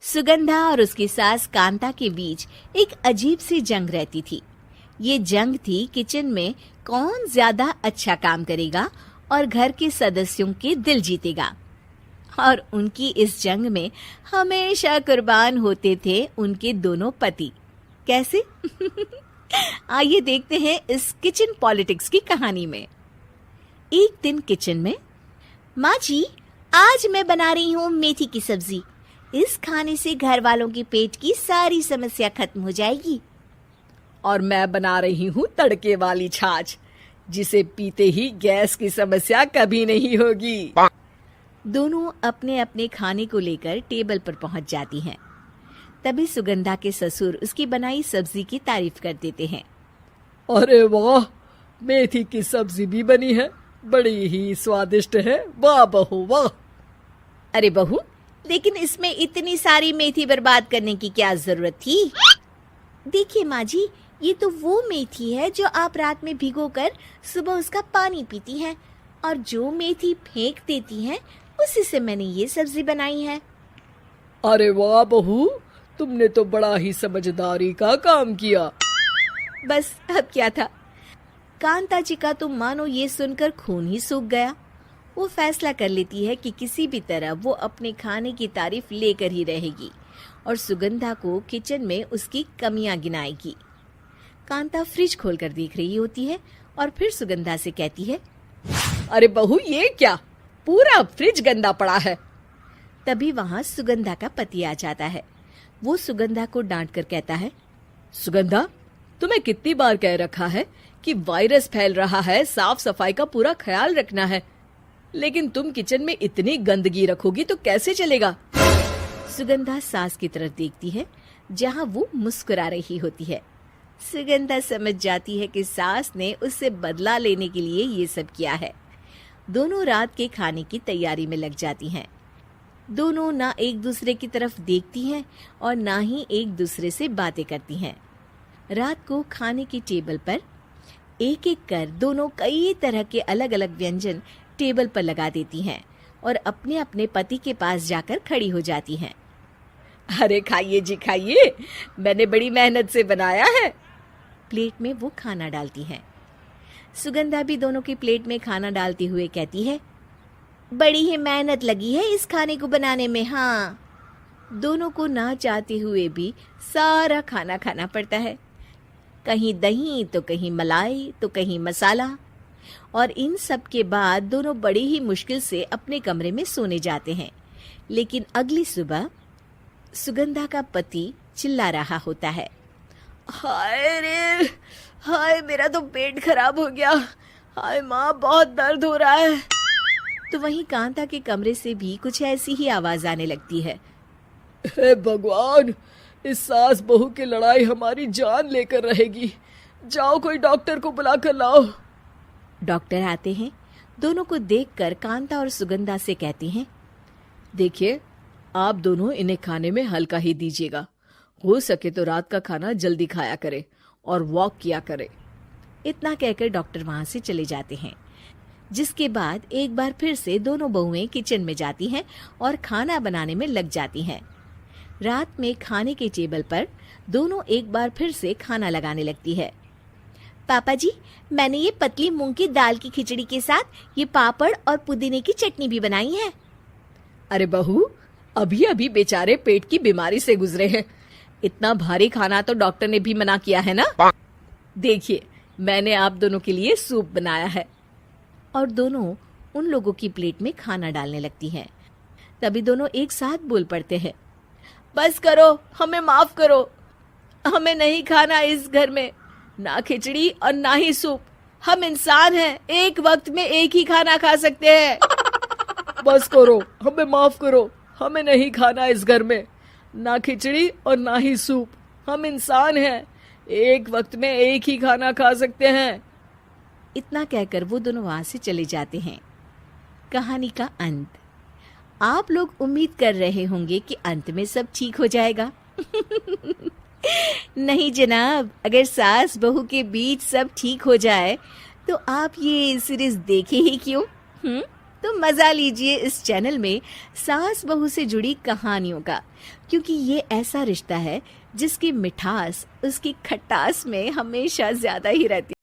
सुगंधा और उसकी सास कांता के बीच एक अजीब सी जंग रहती थी। ये जंग थी किचन में कौन ज्यादा अच्छा काम करेगा और घर के सदस्यों के दिल जीतेगा। और उनकी इस जंग में हमेशा कुर्बान होते थे उनके दोनों पति। कैसे? आइए देखते हैं इस किचन पॉलिटिक्स की कहानी में। एक दिन किचन में, माँ जी, आज मैं बना रही हूँ मेथी की सब्जी। इस खाने से घर वालों के पेट की सारी समस्या खत्म हो जाएगी। और मैं बना रही हूँ तड़के वाली छाछ, जिसे पीते ही गैस की समस्या कभी नहीं होगी। दोनों अपने अपने खाने को लेकर टेबल पर पहुंच जाती हैं। तभी सुगंधा के ससुर उसकी बनाई सब्जी की तारीफ कर देते हैं। अरे वाह, मेथी की सब्जी भी बनी है, बड़ी ही स्वादिष्ट है। वाह बहू वाह। अरे बहू, लेकिन इसमें इतनी सारी मेथी बर्बाद करने की क्या जरूरत थी? देखिए माँ जी, ये तो वो मेथी है जो आप रात में भिगोकर सुबह उसका पानी पीती हैं, और जो मेथी फेंक देती हैं उसी से मैंने ये सब्जी बनाई है। अरे वाह बहू, तुमने तो बड़ा ही समझदारी का काम किया। बस अब क्या था, कांता जी का तो मानो ये सुनकर खून ही सूख गया। वो फैसला कर लेती है कि किसी भी तरह वो अपने खाने की तारीफ लेकर ही रहेगी और सुगंधा को किचन में उसकी कमियां गिनाएगी। कांता फ्रिज खोलकर देख रही होती है और फिर सुगंधा से कहती है, अरे बहू, ये क्या, पूरा फ्रिज गंदा पड़ा है। तभी वहां सुगंधा का पति आ जाता है। वो सुगंधा को डांट कर कहता है, सुगंधा, तुम्हें कितनी बार कह रखा है कि वायरस फैल रहा है, साफ सफाई का पूरा ख्याल रखना है, लेकिन तुम किचन में इतनी गंदगी रखोगी तो कैसे चलेगा। सुगंधा सास की तरफ देखती है जहां वो मुस्कुरा रही होती है। सुगंधा समझ जाती है कि सास ने उससे बदला लेने के लिए ये सब किया है। दोनों रात के खाने की तैयारी में लग जाती हैं। दोनों ना एक दूसरे की तरफ देखती हैं और ना ही एक दूसरे से बातें करती हैं। रात को खाने की टेबल पर एक एक कर दोनों कई तरह के अलग अलग व्यंजन टेबल पर लगा देती हैं और अपने अपने पति के पास जाकर खड़ी हो जाती हैं। अरे खाइए जी खाइए, मैंने बड़ी मेहनत से बनाया है। प्लेट में वो खाना डालती हैं। सुगंधा भी दोनों की प्लेट में खाना डालते हुए कहती है, बड़ी ही मेहनत लगी है इस खाने को बनाने में। हाँ, दोनों को ना चाहते हुए भी सारा खाना खाना पड़ता है। कहीं दही तो कहीं मलाई तो कहीं मसाला। और इन सब के बाद दोनों बड़ी ही मुश्किल से अपने कमरे में सोने जाते हैं। लेकिन अगली सुबह सुगंधा का पति चिल्ला रहा होता है, हाय रे हाय, मेरा तो पेट खराब हो गया। हाय माँ, बहुत दर्द हो रहा है। तो वहीं कांता के कमरे से भी कुछ ऐसी ही आवाज आने लगती है। हे भगवान, इस सास बहू की लड़ाई हमारी जान लेकर रहेगी। जाओ कोई डॉक्टर को बुला कर लाओ। डॉक्टर आते हैं। दोनों को देखकर कांता और सुगंधा से कहते हैं, देखिए, आप दोनों इन्हें खाने में हल्का ही दीजिएगा। हो सके तो रात का खाना जल्दी खाया करे और वॉक किया करे। इतना कहकर डॉक्टर वहां से चले जाते हैं। जिसके बाद एक बार फिर से दोनों बहुएं किचन में जाती हैं और खाना बनाने में लग जाती हैं। रात में खाने के टेबल पर दोनों एक बार फिर से खाना लगाने लगती है। पापा जी, मैंने ये पतली मूंग की दाल की खिचड़ी के साथ ये पापड़ और पुदीने की चटनी भी बनाई है। अरे बहू, अभी अभी बेचारे पेट की बीमारी से गुजरे हैं। इतना भारी खाना तो डॉक्टर ने भी मना किया है ना। देखिए, मैंने आप दोनों के लिए सूप बनाया है। और दोनों उन लोगों की प्लेट में खाना डालने लगती हैं। तभी दोनों एक साथ बोल पड़ते हैं, बस करो, हमें माफ करो। हमें नहीं खाना इस घर में, ना खिचड़ी और ना ही सूप। हम इंसान हैं, एक वक्त में एक ही खाना खा सकते हैं। बस करो, हमें माफ करो। हमें नहीं खाना इस घर में, ना खिचड़ी और ना ही सूप। हम इंसान हैं, एक वक्त में एक ही खाना खा सकते हैं। इतना कहकर वो दोनों वहां से चले जाते हैं। कहानी का अंत। आप लोग उम्मीद कर रहे होंगे कि अंत में सब ठीक हो जाएगा। नहीं जनाब, अगर सास बहू के बीच सब ठीक हो जाए तो आप ये सीरीज देखे ही क्यों? तो मजा लीजिए इस चैनल में सास बहू से जुड़ी कहानियों का, क्योंकि ये ऐसा रिश्ता है जिसकी मिठास उसकी खटास में हमेशा ज्यादा ही रहती है।